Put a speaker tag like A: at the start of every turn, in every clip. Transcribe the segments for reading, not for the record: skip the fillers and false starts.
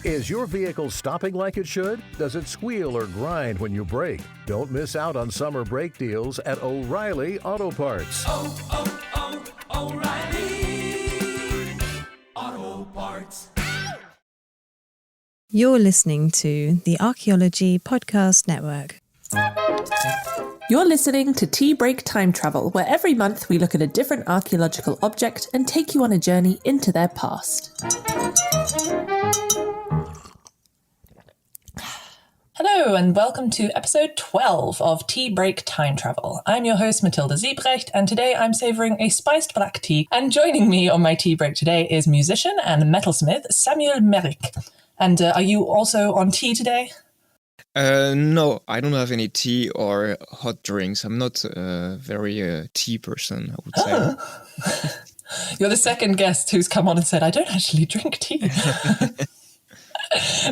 A: Is your vehicle stopping like it should? Does it squeal or grind when you brake? Don't miss out on summer brake deals at O'Reilly Auto Parts.
B: O'Reilly Auto Parts.
C: You're listening to the Archaeology Podcast Network.
D: You're listening to Tea Break Time Travel, where every month we look at a different archaeological object and take you on a journey into their past. Hello and welcome to episode 12 of Tea Break Time Travel. I'm your host Matilda, and today I'm savouring a spiced black tea, and joining me on my tea break today is musician and metalsmith Samuel Meric. And are you also on tea today?
E: No, I don't have any tea or hot drinks. I'm not a very tea person, I would say.
D: You're the second guest who's come on and said, I don't actually drink tea.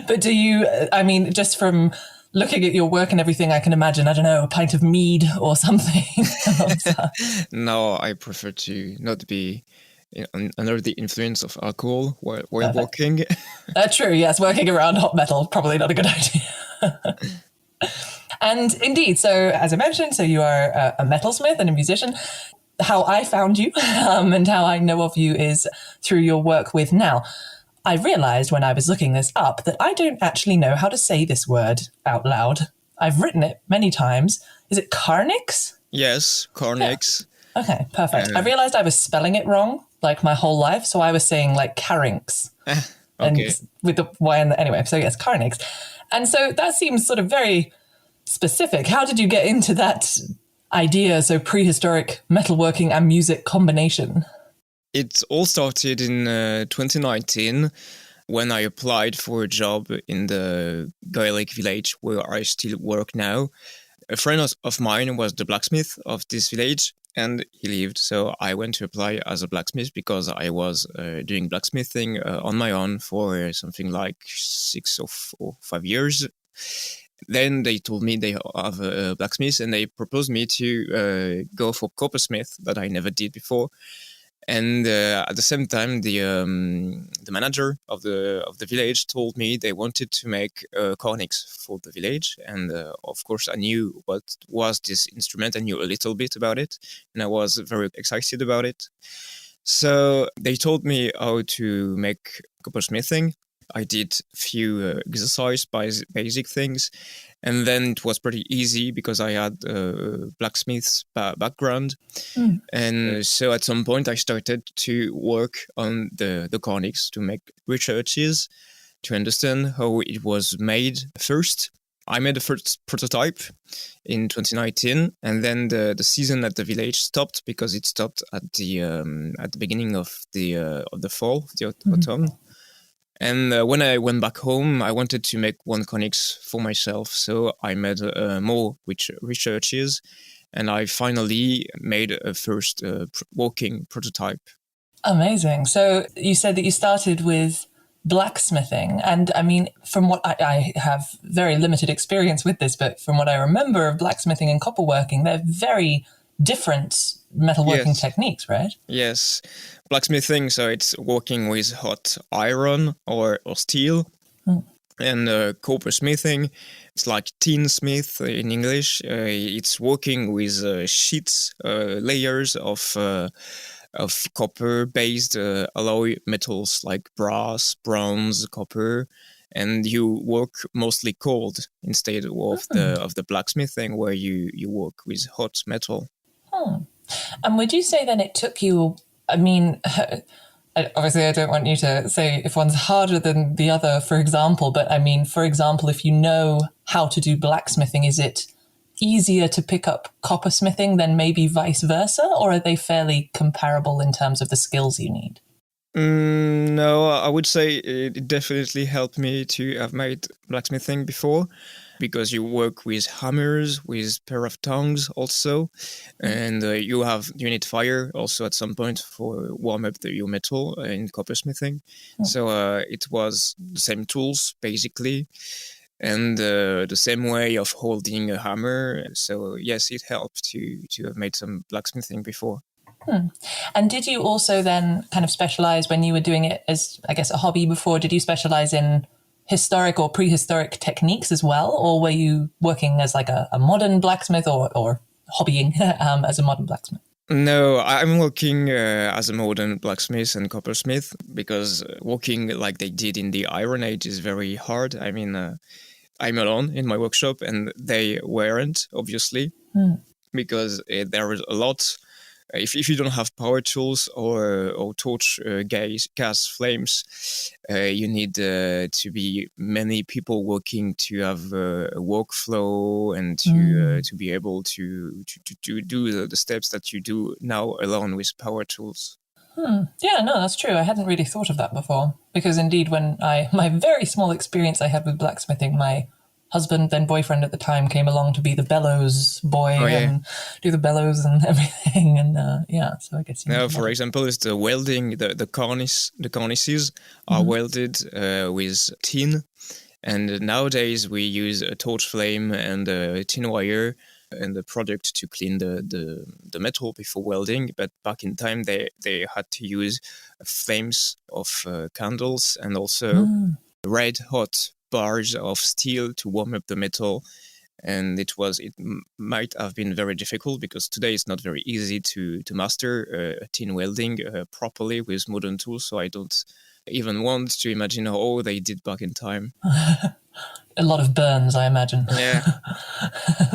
D: But do you, I mean, just from looking at your work and everything, I can imagine, I don't know, a pint of mead or something.
E: No, I prefer to not be under the influence of alcohol while walking.
D: True, yes, working around hot metal, probably not a good idea. And indeed, so as I mentioned, so you are a metalsmith and a musician. How I found you and how I know of you is through your work with Now. I realised when I was looking this up that I don't actually know how to say this word out loud. I've written it many times. Is it carnyx?
E: Yes, carnyx.
D: Yeah. Okay, perfect. I realised I was spelling it wrong, like my whole life, so I was saying like carynx.
E: Okay.
D: And with the Y and the, anyway, so yes, carnyx. And so that seems sort of very specific. How did you get into that idea, so prehistoric metalworking and music combination?
E: It all started in 2019 when I applied for a job in the Gaelic village where I still work now. A friend of mine was the blacksmith of this village and he lived. So I went to apply as a blacksmith because I was doing blacksmithing on my own for something like 6 or 5 years. Then they told me they have a blacksmith and they proposed me to go for coppersmith that I never did before. And at the same time, the manager of the village told me they wanted to make carnyx for the village, and of course I knew what was this instrument. I knew a little bit about it, and I was very excited about it. So they told me how to make coppersmithing. I did a few basic things, and then it was pretty easy because I had a blacksmith's background. And so at some point I started to work on the carnyx to make researches to understand how it was made first. I made the first prototype in 2019, and then the season at the village stopped because it stopped at the beginning of the fall, the autumn. And when I went back home, I wanted to make one carnyx for myself. So I made more researches, and I finally made a first working prototype.
D: Amazing. So you said that you started with blacksmithing. And I mean, from what I have very limited experience with this, but from what I remember of blacksmithing and copperworking, they're very different metalworking techniques, right?
E: Yes. Blacksmithing, so it's working with hot iron or steel. And coppersmithing, it's like tinsmith in English. It's working with sheets, layers of copper-based alloy metals like brass, bronze, copper, and you work mostly cold instead of the blacksmithing where you work with hot metal.
D: And would you say then it took you, I mean, obviously I don't want you to say if one's harder than the other, for example, but I mean, for example, if you know how to do blacksmithing, is it easier to pick up coppersmithing than maybe vice versa, or are they fairly comparable in terms of the skills you need?
E: No, I would say it definitely helped me to have made blacksmithing before, because you work with hammers, with pair of tongs also, and you need fire also at some point for warm up your metal in coppersmithing. So it was the same tools basically, and the same way of holding a hammer. So yes, it helped to have made some blacksmithing before.
D: And did you also then kind of specialize when you were doing it as, I guess, a hobby before? Did you specialize in historic or prehistoric techniques as well? Or were you working as like a modern blacksmith or hobbying as a modern blacksmith?
E: No, I'm working as a modern blacksmith and coppersmith, because working like they did in the Iron Age is very hard. I mean, I'm alone in my workshop and they weren't, obviously, because there is a lot. If you don't have power tools or torch gas flames, you need to be many people working to have a workflow and to be able to do the steps that you do now alone with power tools.
D: Yeah, no, that's true. I hadn't really thought of that before, because indeed when my very small experience I had with blacksmithing, my husband, then boyfriend at the time, came along to be the bellows boy and do the bellows and everything. And so I guess...
E: For example, is the welding, the cornices are welded with tin. And nowadays we use a torch flame and a tin wire and the product to clean the metal before welding. But back in time, they had to use flames of candles and also red hot bars of steel to warm up the metal, and it might have been very difficult, because today it's not very easy to master tin welding properly with modern tools. So I don't even want to imagine how they did back in time.
D: A lot of burns, I imagine.
E: Yeah.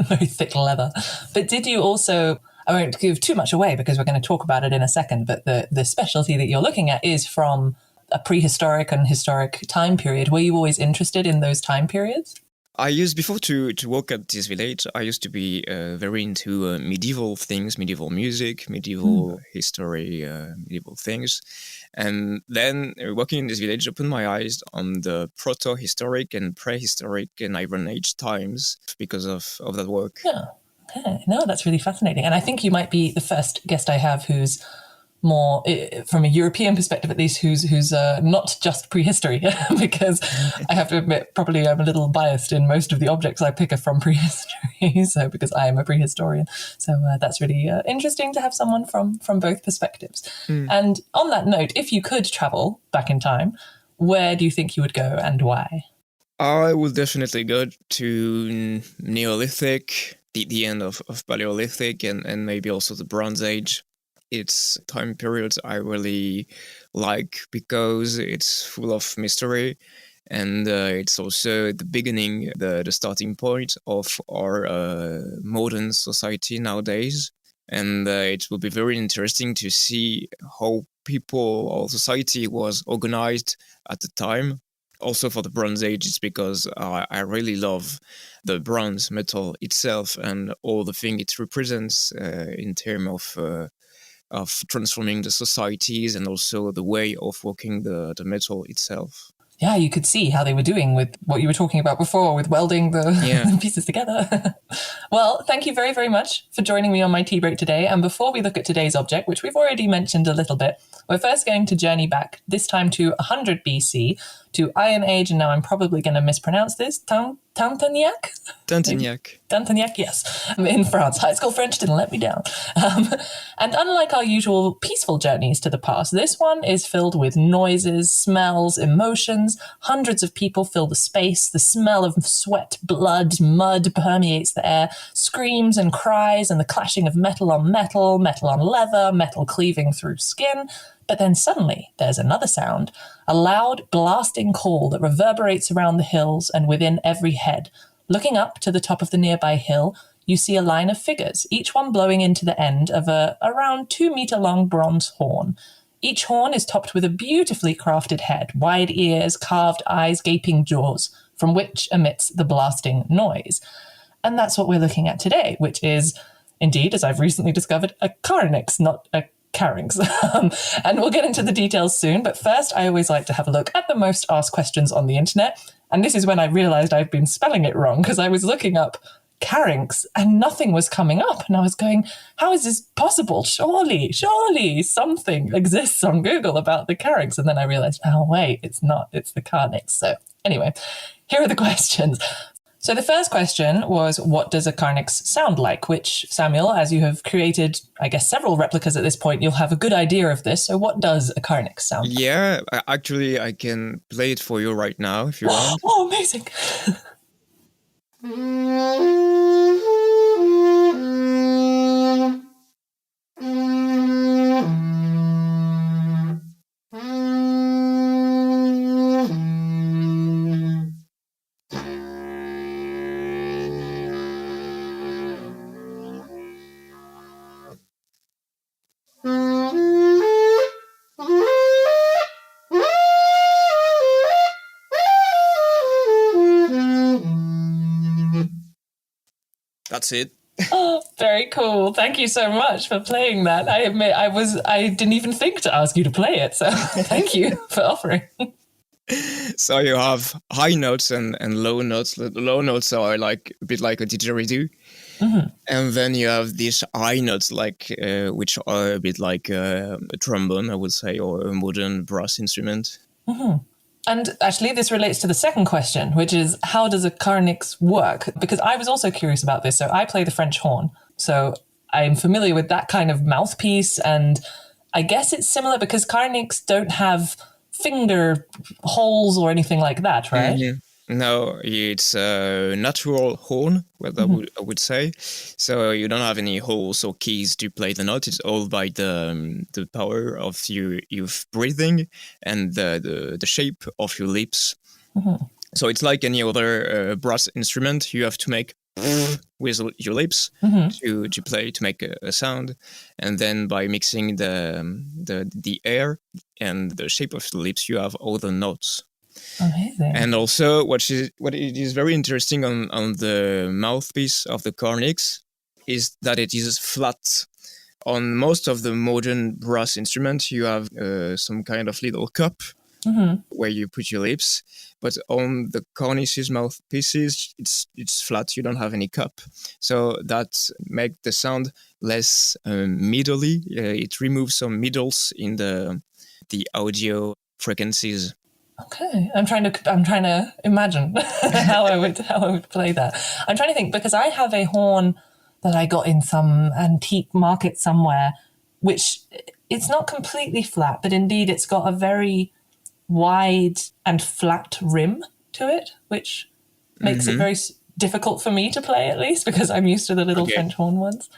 D: Very thick leather. But did you also, I won't give too much away because we're going to talk about it in a second, but the specialty that you're looking at is from a prehistoric and historic time period. Were you always interested in those time periods?
E: I used, before to work at this village, I used to be very into medieval things, medieval music, medieval history, medieval things. And then working in this village opened my eyes on the proto-historic and prehistoric and Iron Age times because of that work.
D: Yeah, okay. No, that's really fascinating. And I think you might be the first guest I have who's more, from a European perspective at least, who's not just prehistory, because I have to admit, probably I'm a little biased in most of the objects I pick are from prehistory, so because I am a prehistorian. So that's really interesting to have someone from both perspectives. And on that note, if you could travel back in time, where do you think you would go and why?
E: I would definitely go to Neolithic, the end of Paleolithic, and maybe also the Bronze Age. It's time periods I really like because it's full of mystery, and it's also the beginning, the starting point of our modern society nowadays. And it will be very interesting to see how people or society was organized at the time. Also for the Bronze Age, it's because I really love the bronze metal itself and all the thing it represents in terms of transforming the societies and also the way of working the metal itself.
D: Yeah, you could see how they were doing with what you were talking about before, with welding the pieces together. Well, thank you very, very much for joining me on my tea break today. And before we look at today's object, which we've already mentioned a little bit, we're first going to journey back, this time to 100 BC, to Iron Age, and now I'm probably going to mispronounce this, Tantagnac? Tantagnac, yes. I'm in France. High school French didn't let me down. And unlike our usual peaceful journeys to the past, this one is filled with noises, smells, emotions. Hundreds of people fill the space. The smell of sweat, blood, mud permeates the air. Screams and cries and the clashing of metal on metal, metal on leather, metal cleaving through skin. But then suddenly there's another sound, a loud, blasting call that reverberates around the hills and within every head. Looking up to the top of the nearby hill, you see a line of figures, each one blowing into the end of a around 2-meter-long bronze horn. Each horn is topped with a beautifully crafted head, wide ears, carved eyes, gaping jaws, from which emits the blasting noise. And that's what we're looking at today, which is, indeed, as I've recently discovered, a carnyx, not a carnyx. And we'll get into the details soon, but first I always like to have a look at the most asked questions on the internet, and this is when I realized I've been spelling it wrong, because I was looking up carnyx and nothing was coming up, and I was going, how is this possible? Surely something exists on Google about the carnyx, and then I realized, oh wait, it's not, it's the carnyx. So anyway, here are the questions. So the first question was, what does a carnyx sound like? Which, Samuel, as you have created, I guess, several replicas at this point, you'll have a good idea of this. So what does a carnyx sound like?
E: Yeah, actually, I can play it for you right now if you want.
D: Oh, amazing.
E: That's it.
D: Oh, very cool. Thank you so much for playing that. I admit I didn't even think to ask you to play it. So thank you for offering.
E: So you have high notes and low notes. The low notes are like a bit like a didgeridoo.
D: Mm-hmm.
E: And then you have these high notes, like which are a bit like a trombone, I would say, or a modern brass instrument.
D: Mm-hmm. And actually, this relates to the second question, which is, how does a carnyx work? Because I was also curious about this. So I play the French horn. So I'm familiar with that kind of mouthpiece. And I guess it's similar because carnyx don't have finger holes or anything like that, right?
E: Mm-hmm. No, it's a natural horn, what I would say. So you don't have any holes or keys to play the note. It's all by the power of your breathing and the shape of your lips.
D: Mm-hmm.
E: So it's like any other brass instrument. You have to make with your lips to play, to make a sound, and then by mixing the air and the shape of the lips, you have all the notes.
D: Amazing.
E: And also, what it is very interesting on the mouthpiece of the carnyx is that it is flat. On most of the modern brass instruments, you have some kind of little cup where you put your lips, but on the carnyx's mouthpieces, it's flat. You don't have any cup, so that makes the sound less middly. It removes some middles in the audio frequencies.
D: Okay, I'm trying to imagine how I would play that. I'm trying to think, because I have a horn that I got in some antique market somewhere, which it's not completely flat, but indeed it's got a very wide and flat rim to it, which makes it very difficult for me to play, at least, because I'm used to the little French horn ones.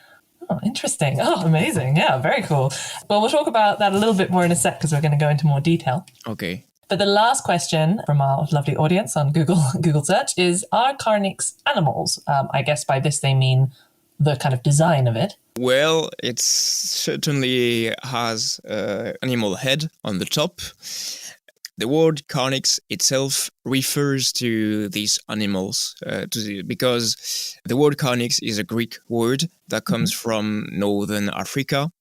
D: Oh, interesting. Oh, amazing. Yeah, very cool. Well, we'll talk about that a little bit more in a sec because we're going to go into more detail.
E: Okay.
D: But the last question from our lovely audience on Google search is, are carnyx animals? I guess by this they mean the kind of design of it.
E: Well, it certainly has animal head on the top. The word carnyx itself refers to these animals, because the word carnyx is a Greek word that comes from northern Africa.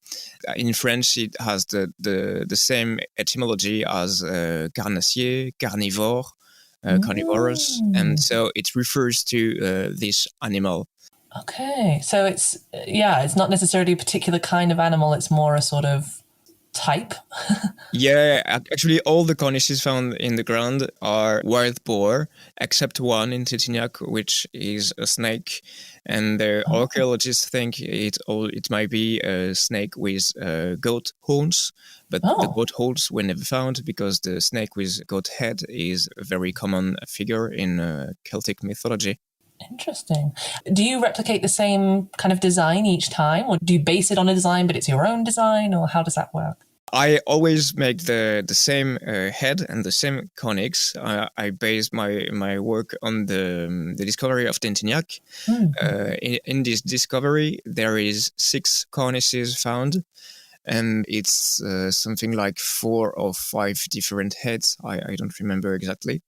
E: In French, it has the same etymology as carnassier, carnivore, carnivorous, and so it refers to this animal.
D: Okay, so it's not necessarily a particular kind of animal, it's more a sort of type.
E: Yeah, actually all the carnyxes found in the ground are wild boar, except one in Titiniac, which is a snake, and the archaeologists think it might be a snake with goat horns, but the goat horns were never found because the snake with goat head is a very common figure in Celtic mythology.
D: Interesting. Do you replicate the same kind of design each time, or do you base it on a design but it's your own design, or how does that work?
E: I always make the same head and the same carnyx. I base my work on the discovery of Tintiniac. In this discovery, there is 6 carnyxes found, and it's something like 4 or 5 different heads. I don't remember exactly.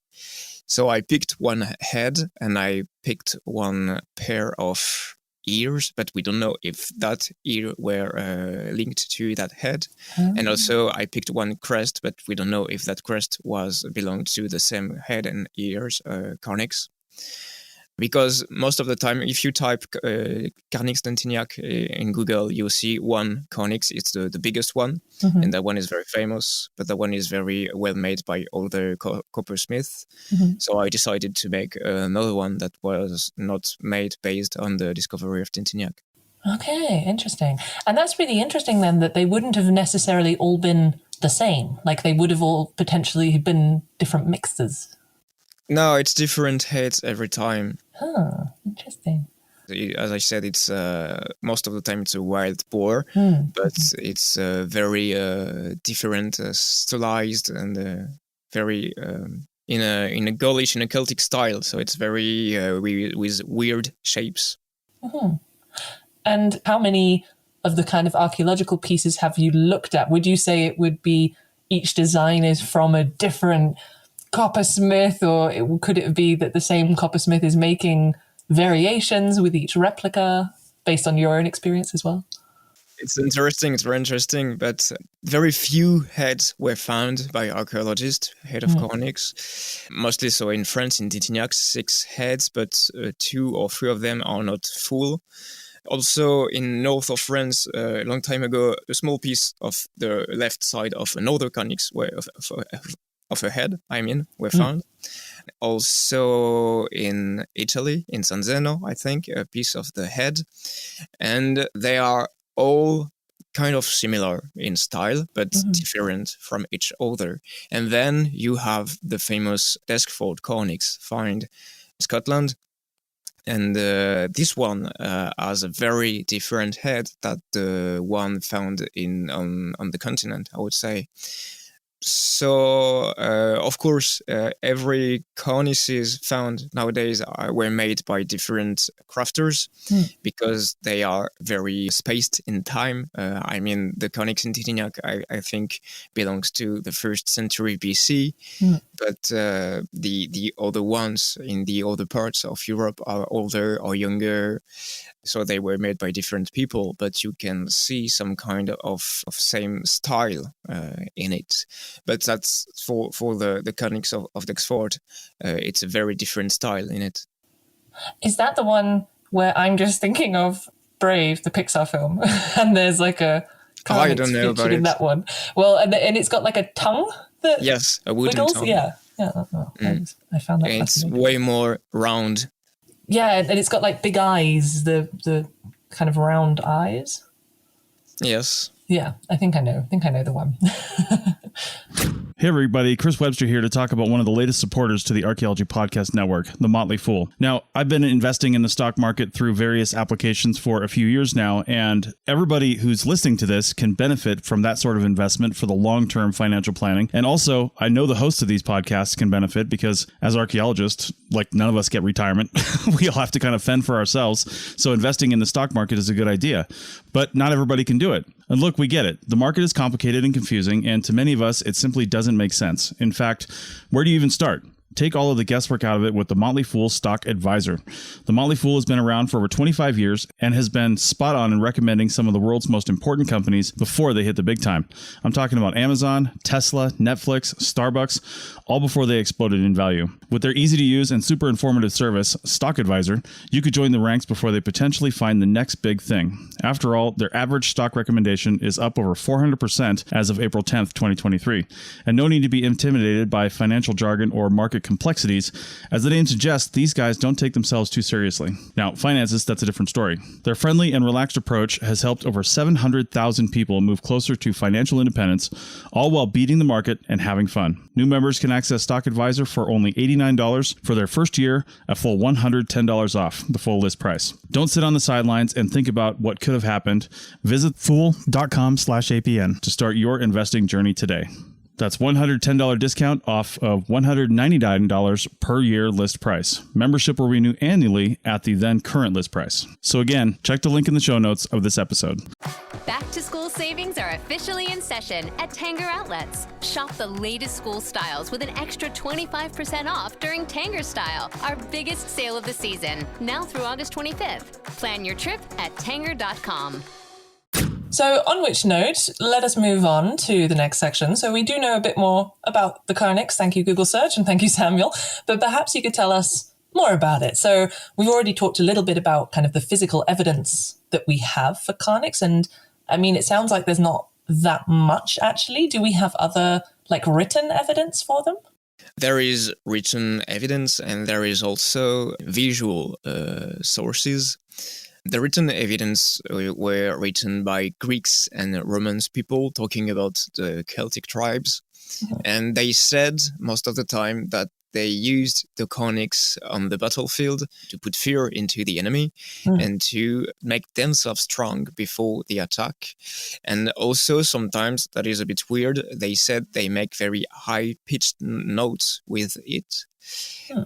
E: So I picked one head and I picked one pair of ears, but we don't know if that ear were linked to that head. And also I picked one crest, but we don't know if that crest belonged to the same head and ears carnyx. Because most of the time, if you type carnyx Tintignac in Google, you'll see one carnyx. It's the biggest one, and that one is very famous, but that one is very well made by older coppersmiths. So I decided to make another one that was not made based on the discovery of Tintignac.
D: Okay, interesting. And that's really interesting then, that they wouldn't have necessarily all been the same. Like they would have all potentially been different mixes.
E: No, it's different heads every time.
D: Huh, interesting.
E: As I said, it's most of the time it's a wild boar, but it's very different, stylized, and very in a Gaulish, in a Celtic style. So it's very with weird shapes.
D: And how many of the kind of archaeological pieces have you looked at? Would you say it would be each design is from a different coppersmith, or could it be that the same coppersmith is making variations with each replica based on your own experience as well?
E: It's interesting. It's very interesting, but very few heads were found by archaeologists, head of carnyx. Mostly so in France, in Tintignac, 6 heads, but 2 or 3 of them are not full. Also, in north of France, a long time ago, a small piece of the left side of another carnyx of a head, were found. Also in Italy, in San Zeno, I think, a piece of the head. And they are all kind of similar in style, but different from each other. And then you have the famous Deskford carnyx found in Scotland. And this one has a very different head than the one found on the continent, I would say. So, of course, every carnyces found nowadays were made by different crafters because they are very spaced in time. The carnyx in Tintignac, I think, belongs to the 1st century BC, but the other ones in the other parts of Europe are older or younger. So they were made by different people, but you can see some kind of same style in it. But that's for the carnyx of Deskford. It's a very different style in it.
D: Is that the one where I'm just thinking of Brave, the Pixar film, and there's like a carnyx
E: I don't know about
D: in
E: it.
D: That one? Well, and it's got like a tongue that
E: yes, a wooden
D: wiggles?
E: tongue.
D: Yeah. I found that
E: It's
D: fascinating.
E: way more round.
D: Yeah, and it's got like big eyes, the kind of round eyes.
E: Yes.
D: Yeah, I think I know the one.
F: Hey everybody, Chris Webster here to talk about one of the latest supporters to the Archaeology Podcast Network, The Motley Fool. Now, I've been investing in the stock market through various applications for a few years now, and everybody who's listening to this can benefit from that sort of investment for the long-term financial planning. And also, I know the hosts of these podcasts can benefit because as archaeologists, like none of us get retirement. We all have to kind of fend for ourselves. So investing in the stock market is a good idea, but not everybody can do it. And look, we get it. The market is complicated and confusing, and to many of us, it simply doesn't make sense. In fact, where do you even start? Take all of the guesswork out of it with the Motley Fool Stock Advisor. The Motley Fool has been around for over 25 years and has been spot on in recommending some of the world's most important companies before they hit the big time. I'm talking about Amazon, Tesla, Netflix, Starbucks, all before they exploded in value. With their easy to use and super informative service, Stock Advisor, you could join the ranks before they potentially find the next big thing. After all, their average stock recommendation is up over 400% as of April 10th, 2023. And no need to be intimidated by financial jargon or market complexities. As the name suggests, these guys don't take themselves too seriously. Now, finances, that's a different story. Their friendly and relaxed approach has helped over 700,000 people move closer to financial independence, all while beating the market and having fun. New members can access Stock Advisor for only $89 for their first year, a full $110 off the full list price. Don't sit on the sidelines and think about what could have happened. Visit fool.com/APN to start your investing journey today. That's $110 discount off of $199 per year list price. Membership will renew annually at the then current list price. So again, check the link in the show notes of this episode.
G: Back to school savings are officially in session at Tanger Outlets. Shop the latest school styles with an extra 25% off during Tanger Style, our biggest sale of the season, now through August 25th. Plan your trip at tanger.com.
D: So on which note, let us move on to the next section. So we do know a bit more about the carnyx. Thank you, Google Search, and thank you, Samuel. But perhaps you could tell us more about it. So we've already talked a little bit about kind of the physical evidence that we have for carnyx. And I mean, it sounds like there's not that much actually. Do we have other like written evidence for them?
E: There is written evidence and there is also visual sources. The written evidence were written by Greeks and Romans people talking about the Celtic tribes. Mm-hmm. And they said most of the time that they used the carnyx on the battlefield to put fear into the enemy and to make themselves strong before the attack. And also sometimes, that is a bit weird, they said they make very high-pitched notes with it.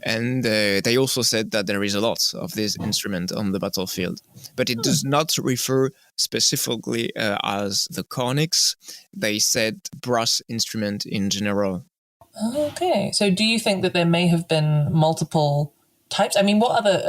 E: And they also said that there is a lot of this instrument on the battlefield. But it does not refer specifically as the carnyx. They said brass instrument in general.
D: Okay, so do you think that there may have been multiple types? I mean, what other...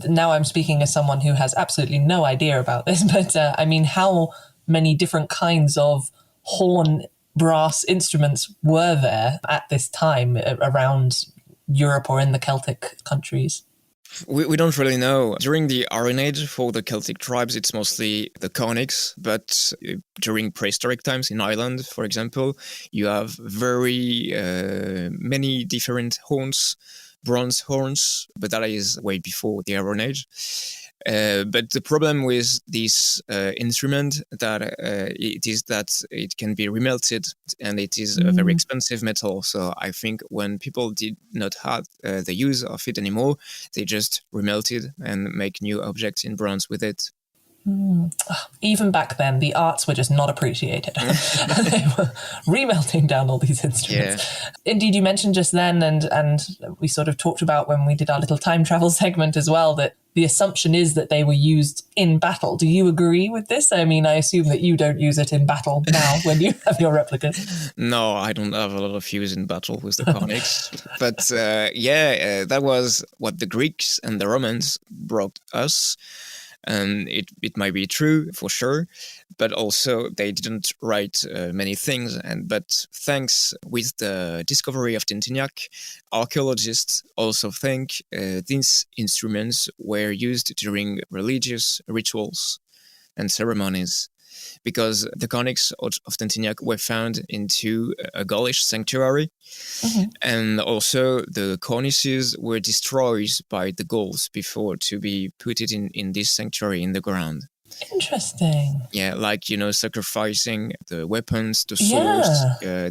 D: now I'm speaking as someone who has absolutely no idea about this, but I mean, how many different kinds of horn brass instruments were there at this time around Europe or in the Celtic countries?
E: We don't really know. During the Iron Age, for the Celtic tribes, it's mostly the carnyx, but during prehistoric times in Ireland, for example, you have very many different horns, bronze horns, but that is way before the Iron Age. But the problem with this instrument that it is that it can be remelted, and it is a very expensive metal. So I think when people did not have the use of it anymore, they just remelted and make new objects in bronze with it.
D: Even back then, the arts were just not appreciated. They were remelting down all these instruments. Yeah. Indeed, you mentioned just then, and we sort of talked about when we did our little time travel segment as well, that the assumption is that they were used in battle. Do you agree with this? I mean, I assume that you don't use it in battle now when you have your replicas.
E: No, I don't have a lot of use in battle with the carnyx. But that was what the Greeks and the Romans brought us. And it might be true for sure, but also they didn't write many things. But thanks with the discovery of Tintignac, archaeologists also think these instruments were used during religious rituals and ceremonies, because the carnyx of Tintignac were found into a Gaulish sanctuary. And also the cornices were destroyed by the Gauls before to be put it in this sanctuary in the ground.
D: Interesting.
E: Yeah, like, sacrificing the weapons, the swords,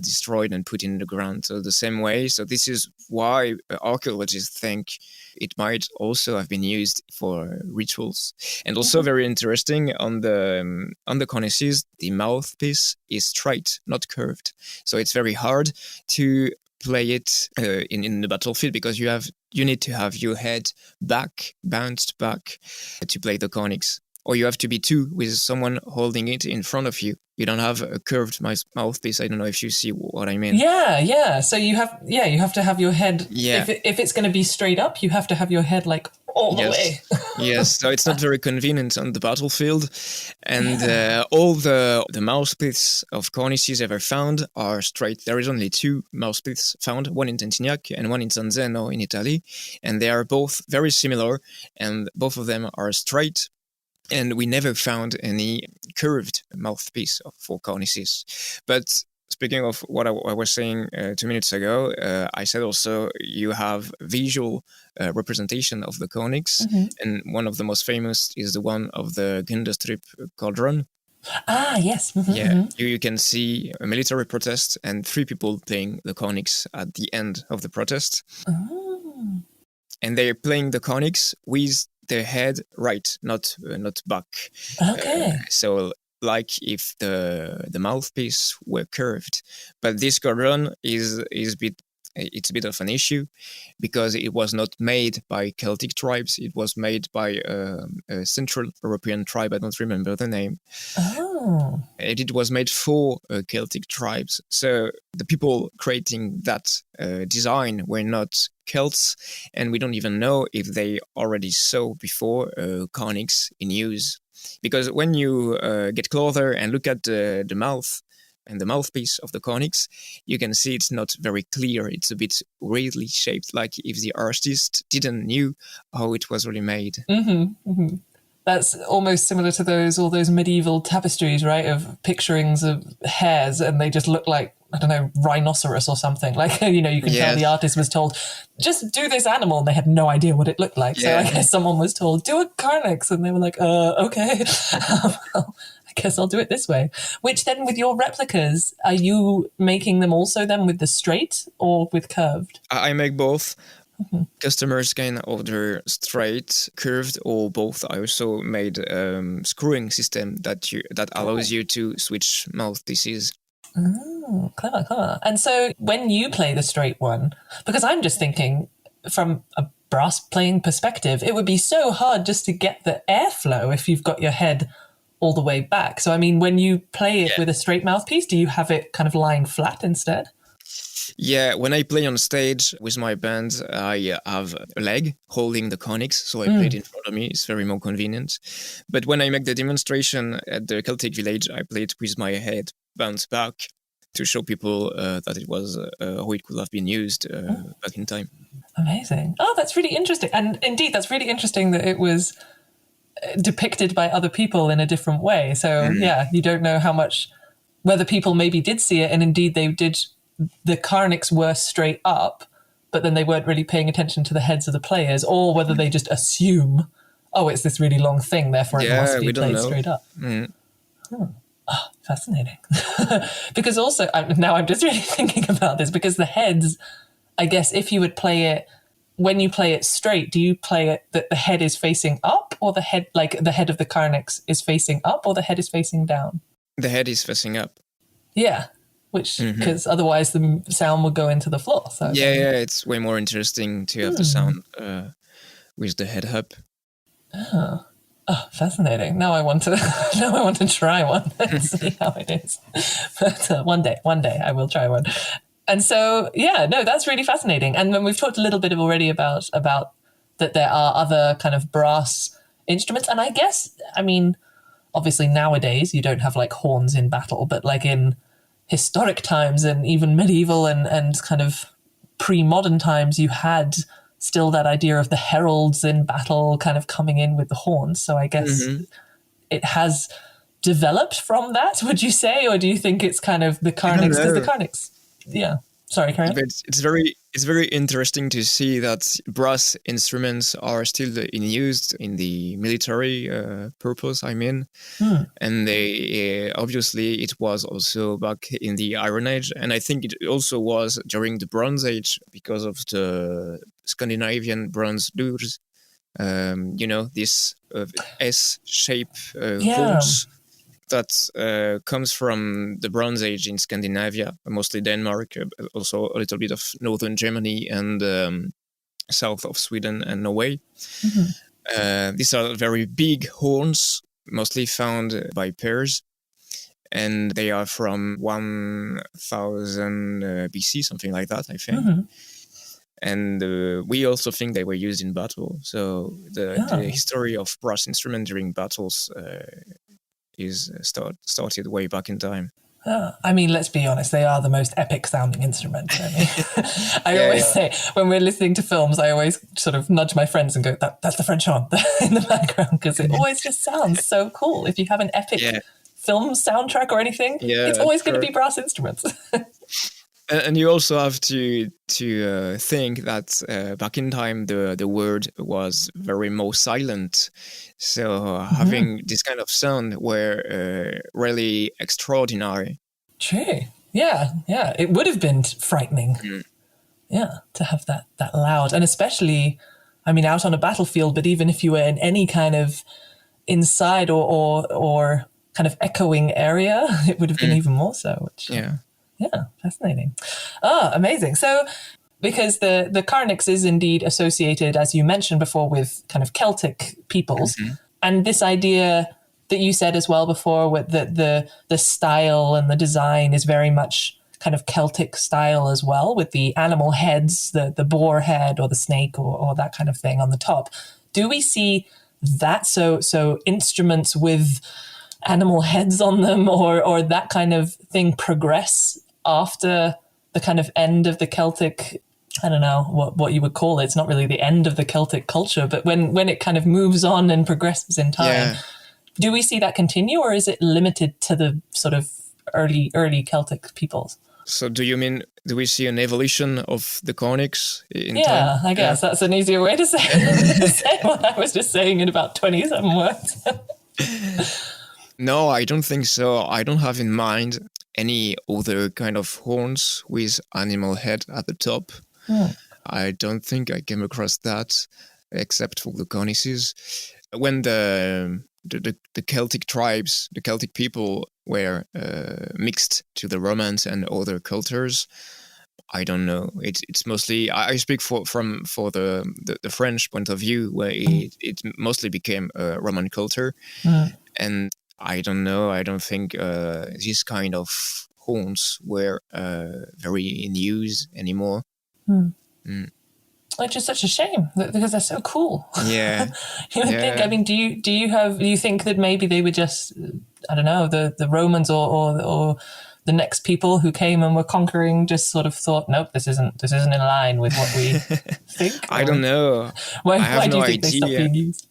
E: destroyed and put in the ground. So the same way. So this is why archaeologists think it might also have been used for rituals. And also very interesting, on the cornices, the mouthpiece is straight, not curved. So it's very hard to play it in the battlefield, because you need to have your head bounced back to play the carnyx. Or you have to be two with someone holding it in front of you. You don't have a curved mouthpiece. I don't know if you see what I mean.
D: Yeah. So you have to have your head. Yeah. If it's going to be straight up, you have to have your head like all the way.
E: Yes. So it's not very convenient on the battlefield, and all the mouthpieces of cornices ever found are straight. There is only two mouthpieces found, one in Tintignac and one in San Zeno in Italy, and they are both very similar, and both of them are straight. And we never found any curved mouthpiece for cornices. But speaking of what I was saying 2 minutes ago, I said also you have visual representation of the carnyx. And one of the most famous is the one of the Gundestrup cauldron.
D: Ah, yes.
E: You can see a military protest and 3 people playing the carnyx at the end of the protest. And they're playing the carnyx with their head right, not back.
D: Okay.
E: So like if the mouthpiece were curved, but this cauldron is a bit of an issue, because it was not made by Celtic tribes. It was made by a Central European tribe. I don't remember the name.
D: Oh.
E: And it was made for Celtic tribes. So the people creating that design were not Celts, and we don't even know if they already saw before carnyx in use. Because when you get closer and look at the mouth, and the mouthpiece of the carnyx, you can see it's not very clear. It's a bit weirdly shaped, like if the artist didn't knew how it was really made.
D: That's almost similar to all those medieval tapestries, right? Of picturings of hares, and they just look like, I don't know, rhinoceros or something. Like, you can tell the artist was told, just do this animal, and they had no idea what it looked like.
E: Yeah.
D: So I guess someone was told, do a carnyx, and they were like, okay. Well, I guess I'll do it this way. Which then with your replicas, are you making them also then with the straight or with curved?
E: I make both. Customers can order straight, curved, or both. I also made screwing system that allows you to switch mouthpieces.
D: Oh, clever. And so when you play the straight one, because I'm just thinking from a brass playing perspective, it would be so hard just to get the airflow if you've got your head all the way back. So, I mean, when you play it with a straight mouthpiece, do you have it kind of lying flat instead?
E: Yeah, when I play on stage with my band, I have a leg holding the carnyx, so I play it in front of me. It's very more convenient. But when I make the demonstration at the Celtic village, I play it with my head bounced back to show people that it was how it could have been used back in time.
D: Amazing. Oh, that's really interesting. And indeed, that's really interesting that it was depicted by other people in a different way. So, yeah, you don't know whether people maybe did see it, and indeed they did. The carnyx were straight up, but then they weren't really paying attention to the heads of the players, or whether they just assume, oh, it's this really long thing, therefore it must be played straight up. Oh, fascinating. Because also, now I'm just really thinking about this, because the heads, I guess if you would play it, when you play it straight, do you play it that the head is facing up, or the head of the carnyx is facing up, or the head is facing down?
E: The head is facing up.
D: Yeah. Which, because otherwise the sound would go into the floor. So
E: it's way more interesting to have the sound with the head up.
D: Oh, fascinating! Now I want to try one and see how it is. But one day I will try one. And so, that's really fascinating. And when we've talked a little bit already about that there are other kind of brass instruments, and I guess, I mean, obviously nowadays you don't have like horns in battle, but like in historic times and even medieval and kind of pre-modern times, you had still that idea of the heralds in battle kind of coming in with the horns. So I guess it has developed from that, would you say? Or do you think it's kind of the carnyx? Does the carnyx? Yeah. Sorry, carry on.
E: But it's very interesting to see that brass instruments are still in use in the military purpose, I mean. And they obviously it was also back in the Iron Age, and I think it also was during the Bronze Age because of the Scandinavian bronze doors. This S-shape horns that comes from the Bronze Age in Scandinavia, mostly Denmark, also a little bit of northern Germany and south of Sweden and Norway. These are very big horns, mostly found by pairs, and they are from 1000 BC, something like that, I think. And we also think they were used in battle. So the history of brass instruments during battles is started way back in time.
D: I mean, let's be honest, they are the most epic sounding instruments. I mean, I always say, when we're listening to films, I always sort of nudge my friends and go, that's the French horn in the background, because it always just sounds so cool. If you have an epic film soundtrack or anything, it's always going to be brass instruments.
E: And you also have to think that back in time the word was very more silent, so having this kind of sound were really extraordinary.
D: True. Yeah. It would have been frightening. Yeah, to have that loud, and especially, I mean, out on a battlefield. But even if you were in any kind of inside or kind of echoing area, it would have been even more so. Yeah, fascinating. Oh, amazing. So, because the carnyx is indeed associated, as you mentioned before, with kind of Celtic peoples, and this idea that you said as well before, with the style and the design is very much kind of Celtic style as well, with the animal heads, the boar head or the snake or that kind of thing on the top. Do we see that? So instruments with animal heads on them or that kind of thing progress after the kind of end of the Celtic, I don't know what you would call it. It's not really the end of the Celtic culture, but when it kind of moves on and progresses in time, do we see that continue, or is it limited to the sort of early Celtic peoples?
E: So do you mean, do we see an evolution of the carnyx in time?
D: Yeah, I guess that's an easier way to say, say what I was just saying in about 27 words.
E: No, I don't think so. I don't have in mind any other kind of horns with animal head at the top. I don't think I came across that, except for the cornices. When the Celtic tribes, the Celtic people were mixed to the Romans and other cultures, I don't know. It's mostly, I speak from the French point of view, where it mostly became a Roman culture, and I don't know. I don't think this kind of horns were very in use anymore.
D: Which is such a shame because they're so cool.
E: Yeah,
D: you would think. I mean, do you think that maybe they were just, I don't know, the Romans or the next people who came and were conquering just sort of thought, nope, this isn't in line with what we think.
E: I don't know.
D: Why do you think they stopped being used?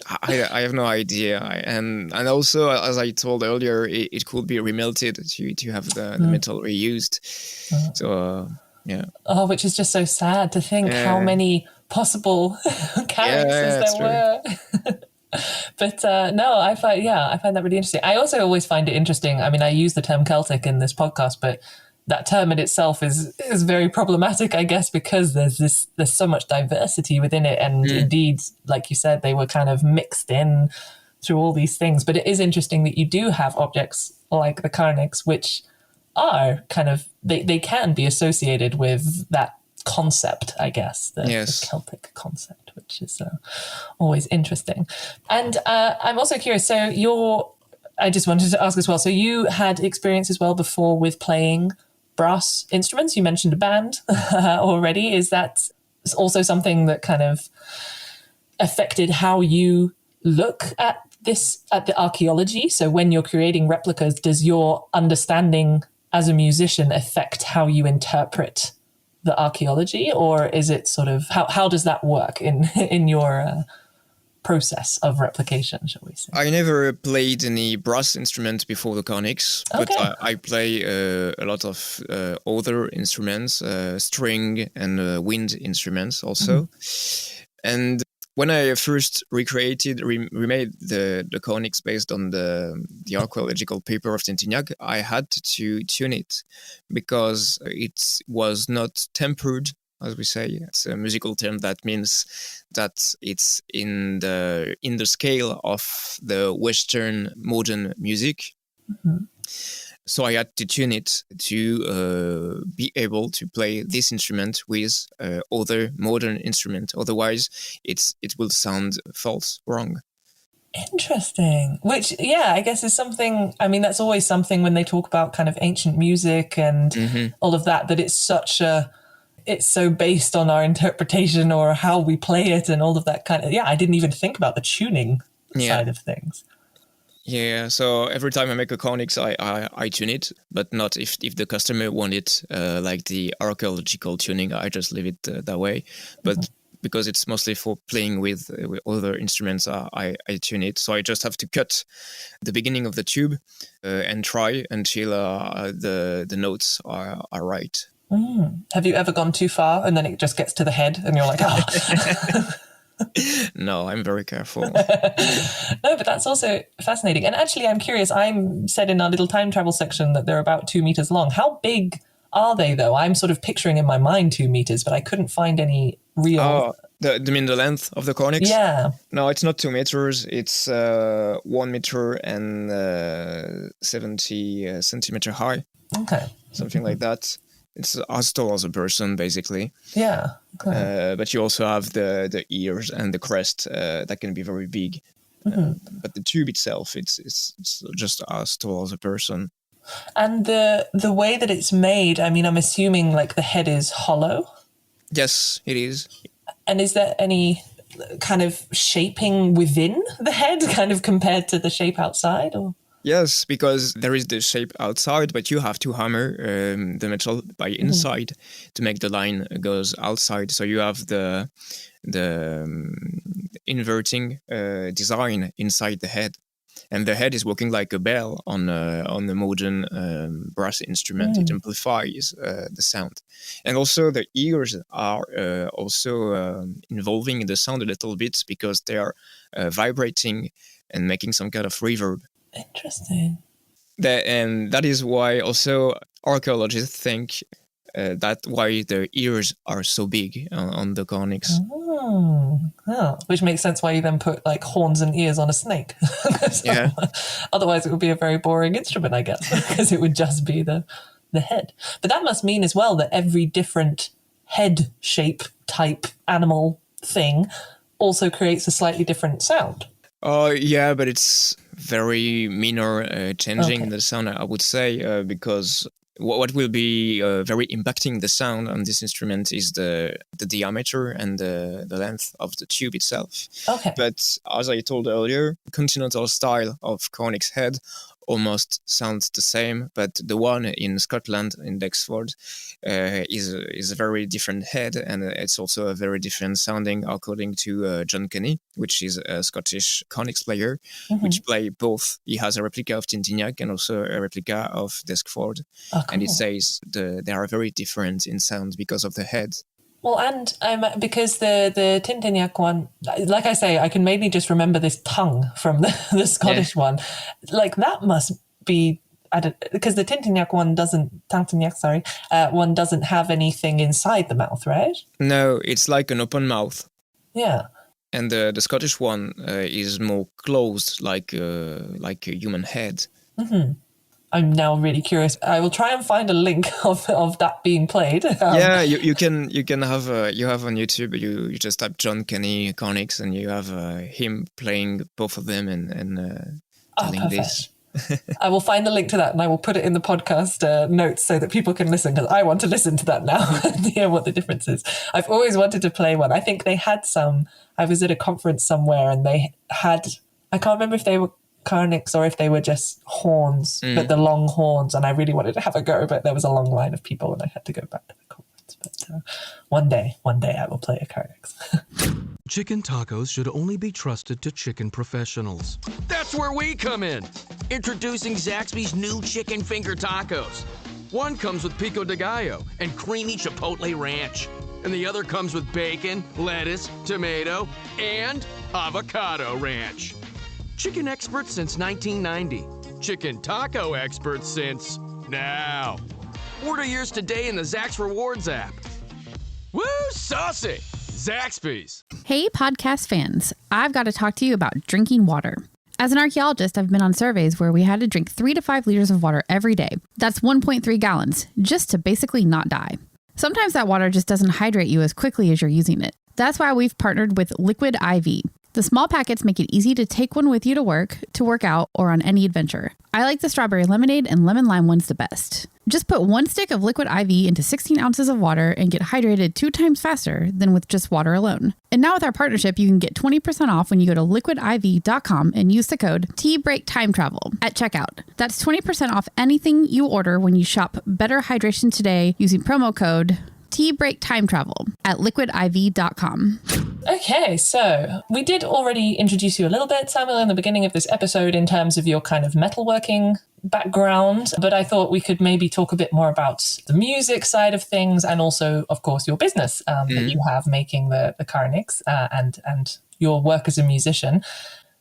E: I have no idea, and also, as I told earlier, it could be remelted to have the metal reused. So yeah.
D: Oh, which is just so sad to think how many possible characters there were. But no, I find that really interesting. I also always find it interesting. I mean, I use the term Celtic in this podcast, but that term in itself is very problematic, I guess, because there's so much diversity within it. And indeed, like you said, they were kind of mixed in through all these things. But it is interesting that you do have objects like the carnyx, which are kind of, they can be associated with that concept, I guess, the Celtic concept, which is always interesting. And I'm also curious, so I just wanted to ask as well, so you had experience as well before with playing brass instruments. You mentioned a band already. Is that also something that kind of affected how you look at the archaeology? So when you're creating replicas, does your understanding as a musician affect how you interpret the archaeology, or is it sort of, how does that work in your process of replication, shall we say?
E: I never played any brass instrument before the carnyx, but I play a lot of other instruments, string and wind instruments also. And when I first remade the carnyx based on the archaeological paper of Tintignac, I had to tune it because it was not tempered, as we say. It's a musical term that means that it's in the scale of the Western modern music. So I had to tune it to be able to play this instrument with other modern instrument. Otherwise, it will sound false, wrong.
D: Interesting. Which, I guess is something, I mean, that's always something when they talk about kind of ancient music and all of that it's so based on our interpretation or how we play it and all of that kind of, I didn't even think about the tuning side of things.
E: Yeah, so every time I make a carnyx, I tune it, but not if the customer want it like the archaeological tuning. I just leave it that way. But because it's mostly for playing with other instruments, I tune it. So I just have to cut the beginning of the tube and try until the notes are right.
D: Have you ever gone too far and then it just gets to the head and you're like, oh...
E: No, I'm very careful.
D: No, but that's also fascinating. And actually, I'm curious, I'm said in our little time travel section that they're about 2 meters long. How big are they, though? I'm sort of picturing in my mind 2 meters, but I couldn't find any real...
E: Oh, you mean the length of the carnyx?
D: Yeah.
E: No, it's not 2 meters. It's 1 meter and 70 centimeter high.
D: Okay.
E: Something like that. It's as tall as a person, basically.
D: Yeah. Okay.
E: But you also have the ears and the crest that can be very big. But the tube itself, it's just as tall as a person.
D: And the way that it's made, I mean, I'm assuming like the head is hollow?
E: Yes, it is.
D: And is there any kind of shaping within the head, kind of compared to the shape outside? Or?
E: Yes, because there is the shape outside, but you have to hammer the metal by inside to make the line goes outside. So you have the inverting design inside the head, and the head is working like a bell on the modern brass instrument. It amplifies the sound, and also the ears are also involving the sound a little bit because they are vibrating and making some kind of reverb.
D: Interesting.
E: And that is why also archaeologists think that why the ears are so big on the carnyx.
D: Which makes sense why you then put like horns and ears on a snake.
E: Yeah.
D: Otherwise it would be a very boring instrument, I guess, because it would just be the head. But that must mean as well that every different head shape, type, animal thing also creates a slightly different sound.
E: Yeah, but it's very minor changing the sound, I would say, because what will be very impacting the sound on this instrument is the diameter and the length of the tube itself.
D: Okay.
E: But as I told earlier, continental style of carnyx head almost sounds the same, but the one in Scotland, in Dexford, is a very different head, and it's also a very different sounding, according to John Kenny, which is a Scottish carnyx player, which play both. He has a replica of Tintignac and also a replica of Dexford, and it says they are very different in sound because of the head.
D: Well, and because the Tintignac one, like I say, I can mainly just remember this tongue from the Scottish one. Like that must be, because the Tintignac one doesn't have anything inside the mouth, right?
E: No, it's like an open mouth.
D: Yeah.
E: And the Scottish one is more closed, like a human head.
D: Mm-hmm. I'm now really curious. I will try and find a link of that being played.
E: Yeah, you can have you have on YouTube. You just type John Kenny carnyx and you have him playing both of them and telling this.
D: I will find the link to that and I will put it in the podcast notes so that people can listen, because I want to listen to that now and hear what the difference is. I've always wanted to play one. I think they had some. I was at a conference somewhere and they had. I can't remember if they were carnyx or if they were just horns, but the long horns, and I really wanted to have a go, but there was a long line of people and I had to go back to the conference. But one day I will play a carnyx.
H: Chicken tacos should only be trusted to chicken professionals.
I: That's where we come in. Introducing Zaxby's new chicken finger tacos. One comes with pico de gallo and creamy chipotle ranch, and the other comes with bacon, lettuce, tomato, and avocado ranch. Chicken experts since 1990. Chicken taco experts since now. Order yours today in the Zax Rewards app. Woo, saucy! Zaxby's.
J: Hey, podcast fans. I've got to talk to you about drinking water. As an archaeologist, I've been on surveys where we had to drink 3 to 5 liters of water every day. That's 1.3 gallons, just to basically not die. Sometimes that water just doesn't hydrate you as quickly as you're using it. That's why we've partnered with Liquid IV. The small packets make it easy to take one with you to work out, or on any adventure. I like the strawberry lemonade and lemon lime ones the best. Just put 1 stick of Liquid IV into 16 ounces of water and get hydrated 2 times faster than with just water alone. And now with our partnership, you can get 20% off when you go to liquidiv.com and use the code TBreakTimeTravel at checkout. That's 20% off anything you order when you shop Better Hydration Today using promo code TBreakTimeTravel at liquidiv.com.
D: Okay, so we did already introduce you a little bit, Samuel, in the beginning of this episode in terms of your kind of metalworking background, but I thought we could maybe talk a bit more about the music side of things and also, of course, your business that you have making the carnyx and your work as a musician.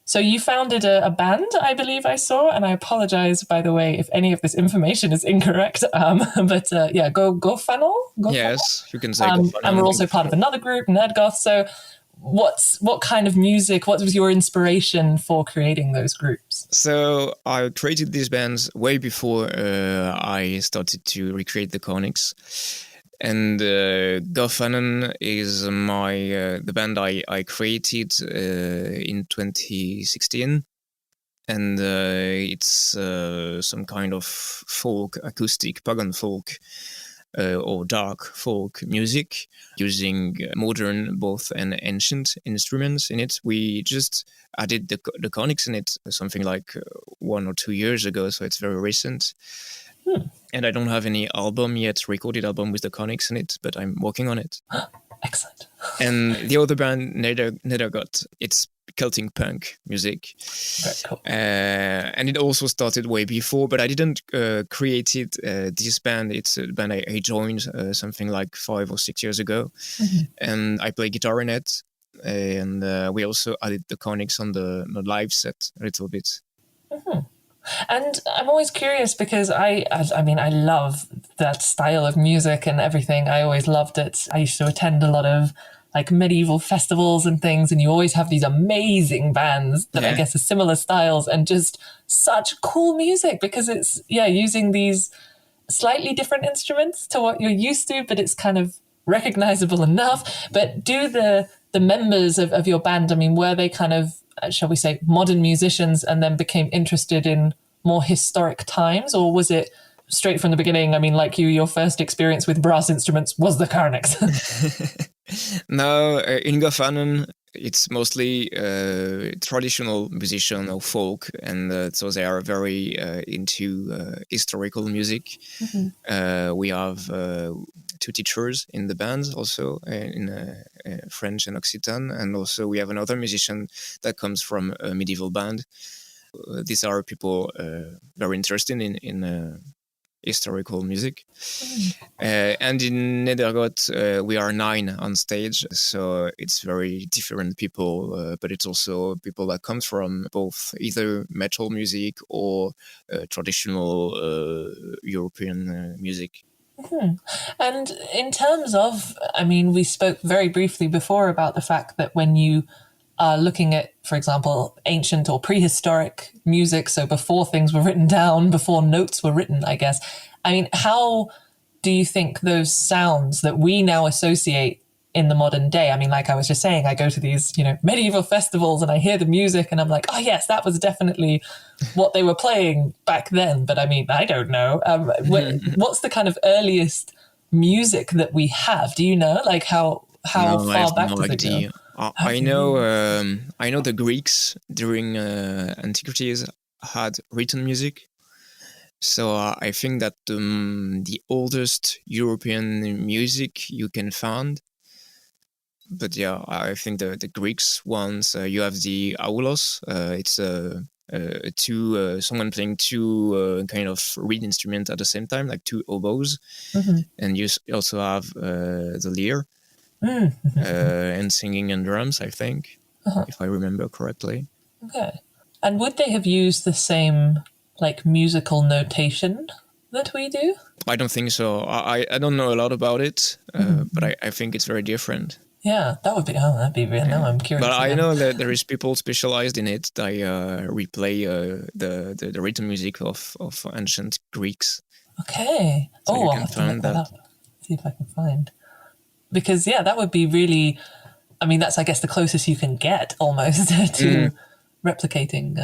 D: So you founded a band, I believe I saw, and I apologize, by the way, if any of this information is incorrect. But Go Funnel?
E: Yes, you can say Go Funnel.
D: And we're also part of another group, Nerdgoth. So what kind of music, what was your inspiration for creating those groups?
E: So I created these bands way before I started to recreate the carnyx. And Gofanon is the band I created in 2016, and it's some kind of folk, acoustic, pagan folk, or dark folk music using modern both and ancient instruments in it. We just added the carnyx in it something like 1 or 2 years ago, so it's very recent. And I don't have any album yet, recorded album with the carnyx in it, but I'm working on it.
D: Excellent.
E: And the other band, Nethergot, it's Celtic punk music.
D: Very cool.
E: And it also started way before, but I didn't create it, this band. It's a band I joined something like 5 or 6 years ago. And I play guitar in it. And we also added the carnyx on the live set a little bit.
D: And I'm always curious because I mean, I love that style of music and everything. I always loved it. I used to attend a lot of like medieval festivals and things, and you always have these amazing bands that I guess are similar styles and just such cool music because it's, using these slightly different instruments to what you're used to, but it's kind of recognizable enough. But do the members of your band, I mean, were they kind of, shall we say, modern musicians and then became interested in more historic times? Or was it straight from the beginning? I mean, like your first experience with brass instruments was the carnyx.
E: No, in Gofanen, it's mostly traditional musician or folk, and so they are very into historical music. We have 2 teachers in the band also, in French and Occitan, and also we have another musician that comes from a medieval band. These are people very interested in historical music. And in Nethergot, we are 9 on stage, so it's very different people, but it's also people that comes from both either metal music or traditional European music.
D: And in terms of, I mean, we spoke very briefly before about the fact that when you are looking at, for example, ancient or prehistoric music, so before things were written down, before notes were written, I guess. I mean, how do you think those sounds that we now associate in the modern day, I mean, like I was just saying, I go to these, medieval festivals and I hear the music and I'm like, oh yes, that was definitely what they were playing back then. But I mean, I don't know. What's the kind of earliest music that we have? Do you know, like how far back does it go?
E: I know the Greeks during antiquities had written music. So I think that the oldest European music you can find. But yeah, I think the Greeks ones, you have the aulos. It's someone playing 2 kind of reed instruments at the same time, like 2 oboes. And you also have the lyre. And singing and drums, I think, if I remember correctly.
D: Okay. And would they have used the same, like, musical notation that we do?
E: I don't think so. I don't know a lot about it, but I think it's very different.
D: Yeah, that'd be real. Now I'm curious.
E: But I know that there is people specialized in it. They replay the written music of ancient Greeks.
D: Okay.
E: So
D: I'll have to look that up. See if I can find. Because, that would be really, I mean, that's, I guess, the closest you can get almost to replicating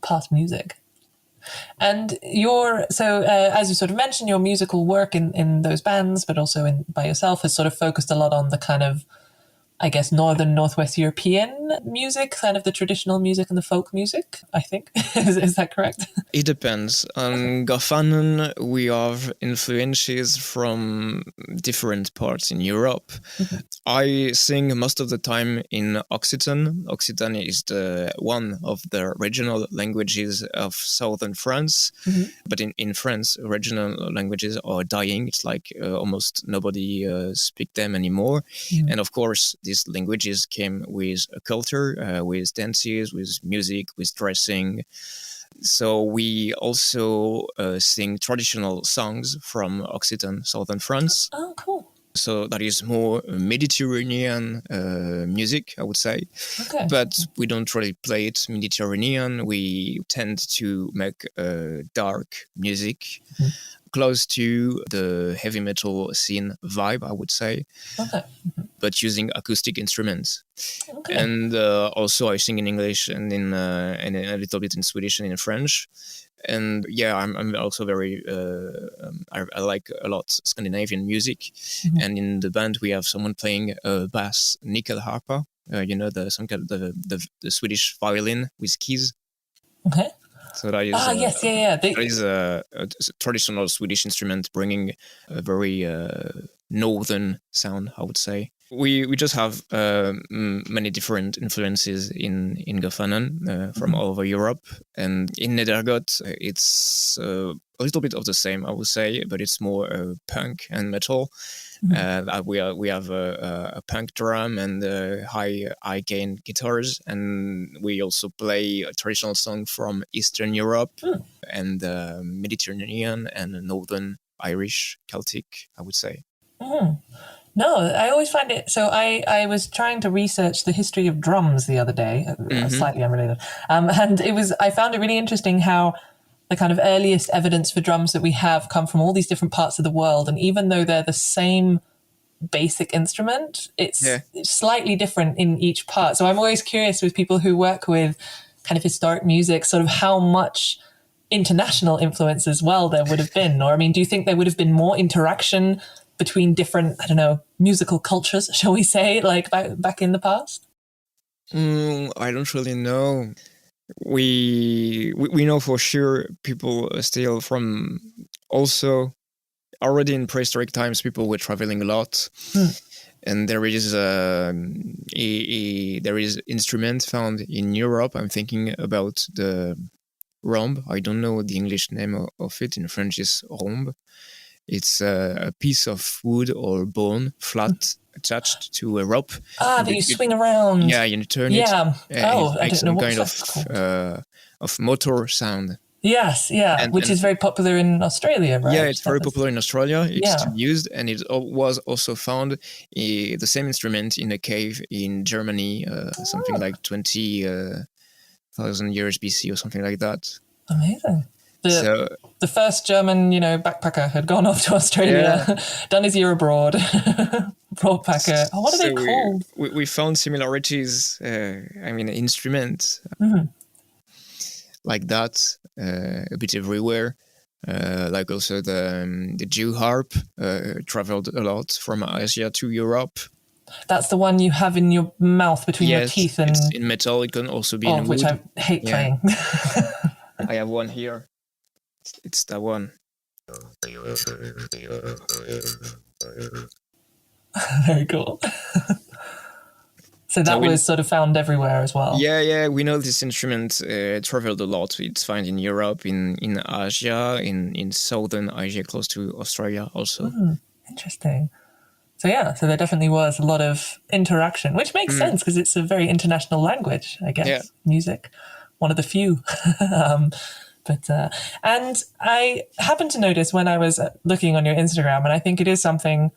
D: past music. And as you sort of mentioned, your musical work in those bands, but also by yourself, has sort of focused a lot on the kind of, I guess, Northwest European music, kind of the traditional music and the folk music, I think. Is that correct?
E: It depends. On Gofanen, we have influences from different parts in Europe. I sing most of the time in Occitan. Occitan is one of the regional languages of southern France. But in France, regional languages are dying. It's like almost nobody speaks them anymore. And of course, these languages came with a culture, with dances, with music, with dressing. So we also sing traditional songs from Occitan, southern France.
D: Oh, cool.
E: So that is more Mediterranean music, I would say.
D: Okay.
E: But we don't really play it Mediterranean. We tend to make dark music. close to the heavy metal scene vibe, I would say, but using acoustic instruments. Okay. And also I sing in English and in a little bit in Swedish and in French. And yeah, I'm also very, I like a lot Scandinavian music. And in the band, we have someone playing bass, nyckelharpa, the Swedish violin with keys.
D: Okay.
E: So that is, that is a traditional Swedish instrument bringing a very northern sound, I would say. We just have many different influences in Gefanen from all over Europe. And in Nedergot, it's a little bit of the same, I would say, but it's more punk and metal. We have a punk drum and high gain guitars, and we also play a traditional song from Eastern Europe and Mediterranean and Northern Irish, Celtic, I would say.
D: No, I always find it. So I was trying to research the history of drums the other day, slightly unrelated, and I found it really interesting how the kind of earliest evidence for drums that we have come from all these different parts of the world. And even though they're the same basic instrument, it's slightly different in each part. So I'm always curious with people who work with kind of historic music, sort of how much international influence as well there would have been. Or, I mean, do you think there would have been more interaction between different, I don't know, musical cultures, shall we say, like back in the past?
E: I don't really know. We know for sure people still from also already in prehistoric times people were traveling a lot, and there is there is instrument found in Europe. I'm thinking about the rhombe. I don't know the English name of it. In French, is rhombe. It's a piece of wood or bone flat attached to a rope.
D: That you swing around.
E: Yeah, you turn it.
D: Yeah.
E: It makes some kind of motor sound.
D: Yes, yeah, which is very popular in Australia, right?
E: Yeah, it's very popular in Australia. It's still used, and it was also found the same instrument in a cave in Germany, something like 20,000 years BC or something like that.
D: Amazing. The first German, backpacker had gone off to Australia, done his year abroad, brought back what are they called?
E: We found similarities, instruments like that, a bit everywhere. Like also the Jew harp traveled a lot from Asia to Europe.
D: That's the one you have in your mouth between your teeth. And
E: it's in metal. It can also be in wood.
D: Which I hate playing.
E: I have one here. It's that one.
D: Very cool. So that was sort of found everywhere as well.
E: Yeah. We know this instrument traveled a lot. It's found in Europe, in Asia, in southern Asia, close to Australia also.
D: Interesting. So there definitely was a lot of interaction, which makes sense because it's a very international language, I guess. Yeah. Music, one of the few. And I happened to notice when I was looking on your Instagram, and I think it is something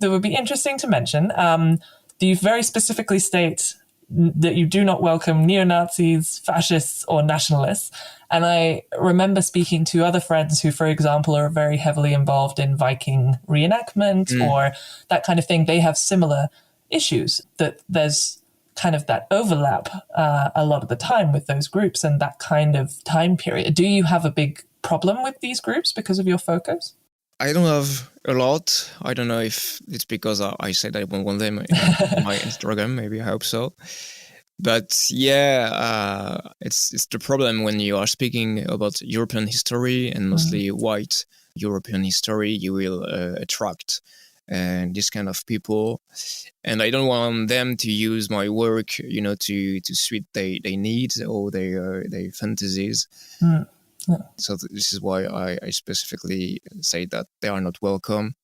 D: that would be interesting to mention, that you very specifically state that you do not welcome neo-Nazis, fascists, or nationalists. And I remember speaking to other friends who, for example, are very heavily involved in Viking reenactment or that kind of thing. They have similar issues, that there's kind of that overlap a lot of the time with those groups and that kind of time period. Do you have a big problem with these groups because of your focus?
E: I don't have a lot. I don't know if it's because I said I won't want them in my Instagram. Maybe I hope so. But it's the problem when you are speaking about European history and mostly white European history, you will attract this kind of people. And I don't want them to use my work, to suit their needs or their fantasies. So this is why I specifically say that they are not welcome.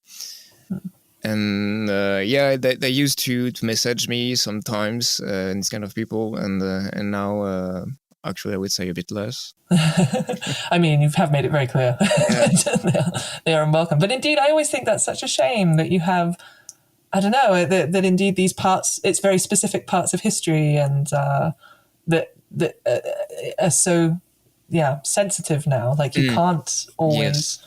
E: And they used to message me sometimes, these kind of people, and now actually I would say a bit less.
D: I mean, you have made it very clear. They are unwelcome. But indeed, I always think that's such a shame that you have, I don't know, that indeed these parts, it's very specific parts of history and that are so sensitive now. Like you can't always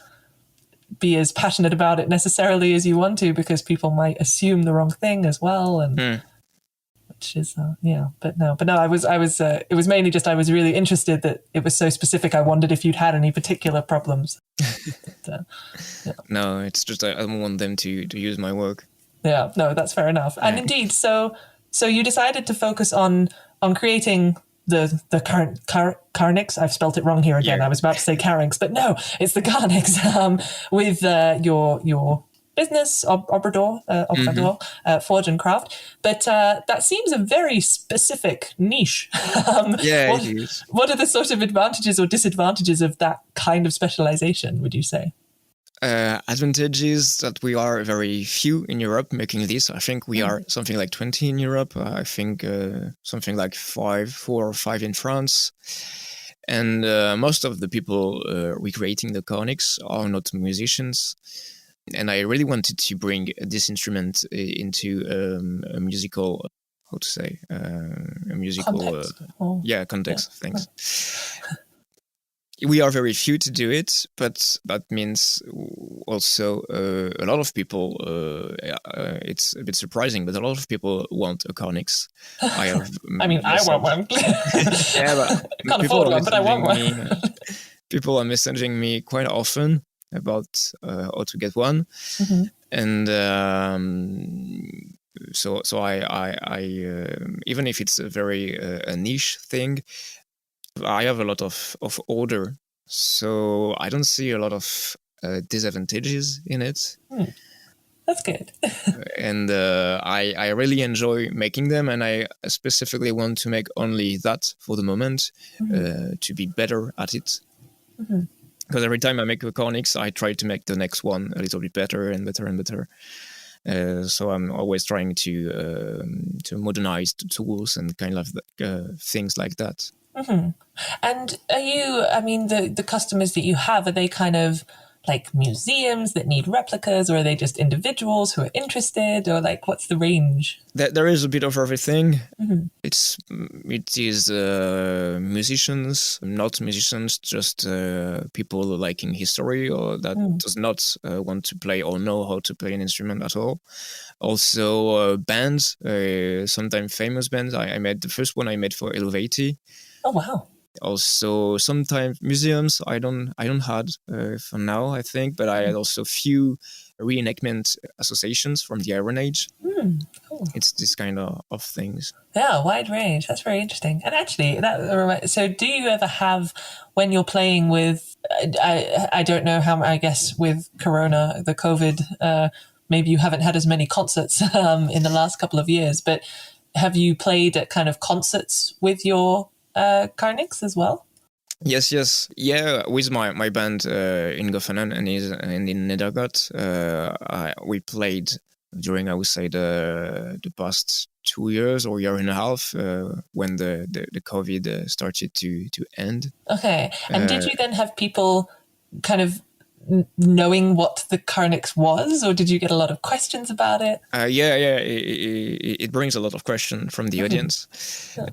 D: be as passionate about it necessarily as you want to, because people might assume the wrong thing as well. And which is, but no, I was, it was mainly just, I was really interested that it was so specific. I wondered if you'd had any particular problems. But,
E: No, it's just I don't want them to use my work.
D: Yeah, no, that's fair enough. And indeed, so you decided to focus on creating the current carnyx. I've spelt it wrong here again. I was about to say carnyx, but no, it's the carnyx, with your business, Obrador, Forge and Craft. But that seems a very specific niche.
E: It is.
D: What are the sort of advantages or disadvantages of that kind of specialization, would you say?
E: Advantages that we are very few in Europe making this. I think we are something like 20 in Europe. I think something like 4 or 5 in France. And most of the people recreating the carnyx are not musicians. And I really wanted to bring this instrument into a musical, how to say, a musical context. Thanks. We are very few to do it, but that means also a lot of people, it's a bit surprising, but a lot of people want a carnyx. I
D: want one.
E: But
D: I can't afford one, but I want one.
E: People are messaging me quite often about how to get one. And so I even if it's a very a niche thing, I have a lot of order, so I don't see a lot of disadvantages in it.
D: That's good.
E: And I really enjoy making them, and I specifically want to make only that for the moment, to be better at it. Because every time I make a carnyx, I try to make the next one a little bit better and better and better. So I'm always trying to modernize the tools and kind of things like that.
D: And are you, the customers that you have, are they kind of like museums that need replicas, or are they just individuals who are interested, or like what's the range?
E: There is a bit of everything. It is musicians, not musicians, just people liking history or that does not want to play or know how to play an instrument at all. Also bands, sometimes famous bands. I made the first one I made for Elevati.
D: Oh wow!
E: Also, sometimes museums. I don't had for now, I think, but I had also few reenactment associations from the Iron Age. Cool. It's this kind of things.
D: Yeah, wide range. That's very interesting. And actually, so do you ever have, when you're playing with? I don't know how. I guess with Corona, the COVID, maybe you haven't had as many concerts in the last couple of years. But have you played at kind of concerts with your carnyx as well?
E: Yes. Yeah, with my band in Goffenen and in Nedergat, we played during, I would say, the past 2 years or year and a half when the COVID started to end. Okay,
D: and did you then have people kind of knowing what the carnyx was, or did you get a lot of questions about it?
E: It brings a lot of questions from the audience. Yeah.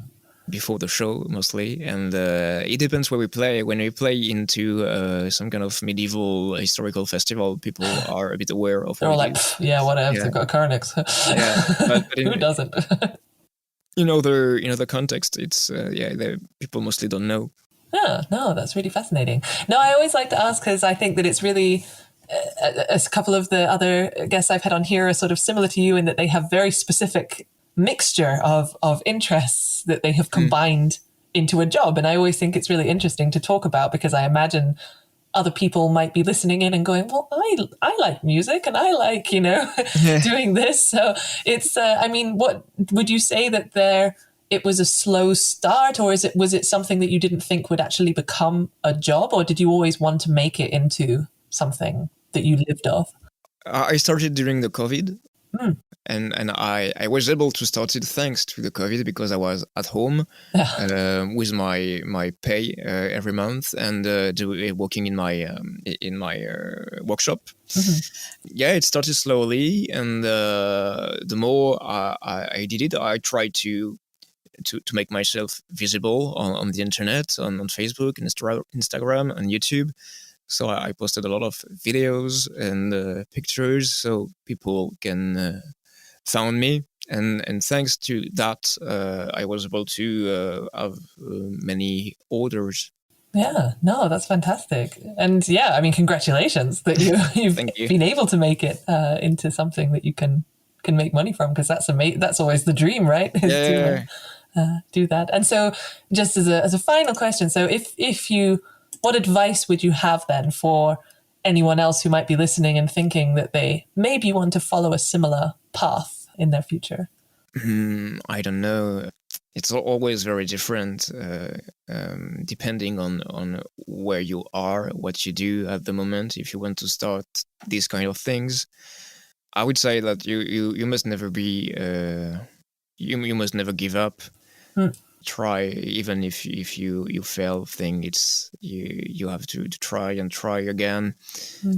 E: Before the show mostly, and it depends where we play. When we play into some kind of medieval historical festival, people are a bit aware of.
D: They're like, whatever. They've got a carnyx.
E: But
D: who doesn't?
E: the context. It's people mostly don't know.
D: Yeah, no, that's really fascinating. No, I always like to ask because I think that it's really. A couple of the other guests I've had on here are sort of similar to you in that they have very specific mixture of interests that they have combined into a job. And I always think it's really interesting to talk about, because I imagine other people might be listening in and going, well, I like music and I like, doing this. So it's, what would you say that it was a slow start, or was it something that you didn't think would actually become a job, or did you always want to make it into something that you lived off?
E: I started during the COVID. And I was able to start it thanks to the COVID, because I was at home with my pay every month and working in my workshop. It started slowly, and the more I did it, I tried to make myself visible on the internet, on Facebook, Instagram, and YouTube. So I posted a lot of videos and pictures so people can find me. And thanks to that, I was able to have many orders.
D: Yeah, no, that's fantastic. And yeah, I mean, congratulations that you've been able to make it into something that you can make money from, because that's always the dream, right?
E: Yeah.
D: To do that. And so just as a final question, so if you, what advice would you have then for anyone else who might be listening and thinking that they maybe want to follow a similar path in their future?
E: I don't know. It's always very different depending on where you are, what you do at the moment. If you want to start these kind of things, I would say that you must never be you must never give up. Try, even if you fail. Thing it's you have to try and try again.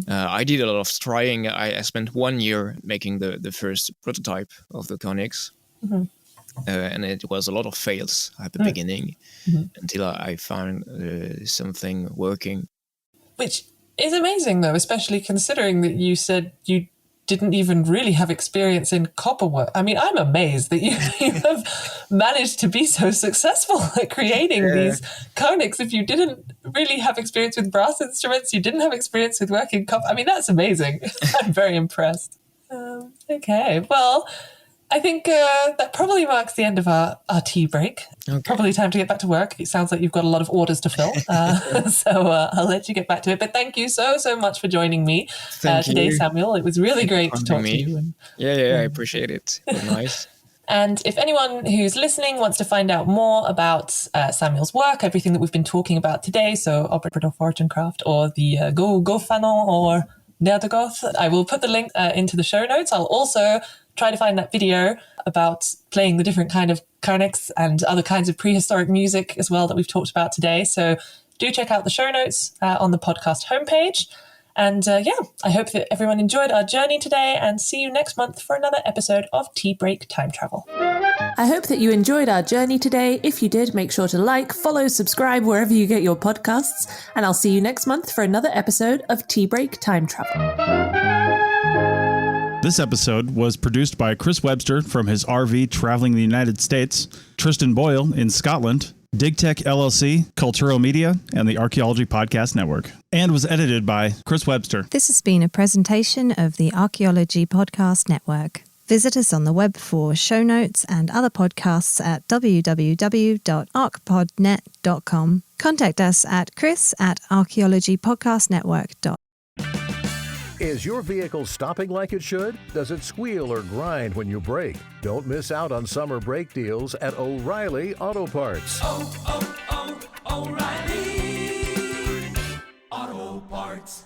E: I did a lot of trying. I spent 1 year making the first prototype of the carnyx. And it was a lot of fails at the beginning until I found something working. Which
D: is amazing, though, especially considering that you said you didn't even really have experience in copperwork. I mean, I'm amazed that you have managed to be so successful at creating these carnyx. If you didn't really have experience with brass instruments, you didn't have experience with working copper. I mean, that's amazing. I'm very impressed. Okay, well, I think that probably marks the end of our tea break. Okay. Probably time to get back to work. It sounds like you've got a lot of orders to fill. So I'll let you get back to it. But thank you so much for joining me today, Samuel. It was really great to talk to you. And,
E: I appreciate it. It was nice.
D: And if anyone who's listening wants to find out more about Samuel's work, everything that we've been talking about today, so Opera Fortuncraft or the Go Fanon or Nerdegoth, I will put the link into the show notes. I'll also try to find that video about playing the different kind of carnyx and other kinds of prehistoric music as well that we've talked about today. So do check out the show notes on the podcast homepage. And I hope that everyone enjoyed our journey today, and see you next month for another episode of Tea Break Time Travel. I hope that you enjoyed our journey today. If you did, make sure to like, follow, subscribe wherever you get your podcasts, and I'll see you next month for another episode of Tea Break Time Travel.
F: This episode was produced by Chris Webster from his RV traveling the United States, Tristan Boyle in Scotland, DigTech LLC, Culturo Media, and the Archaeology Podcast Network, and was edited by Chris Webster.
C: This has been a presentation of the Archaeology Podcast Network. Visit us on the web for show notes and other podcasts at www.archpodnet.com. Contact us at chris@archaeologypodcastnetwork.com.
A: Is your vehicle stopping like it should? Does it squeal or grind when you brake? Don't miss out on summer brake deals at O'Reilly Auto Parts.
B: O'Reilly Auto Parts.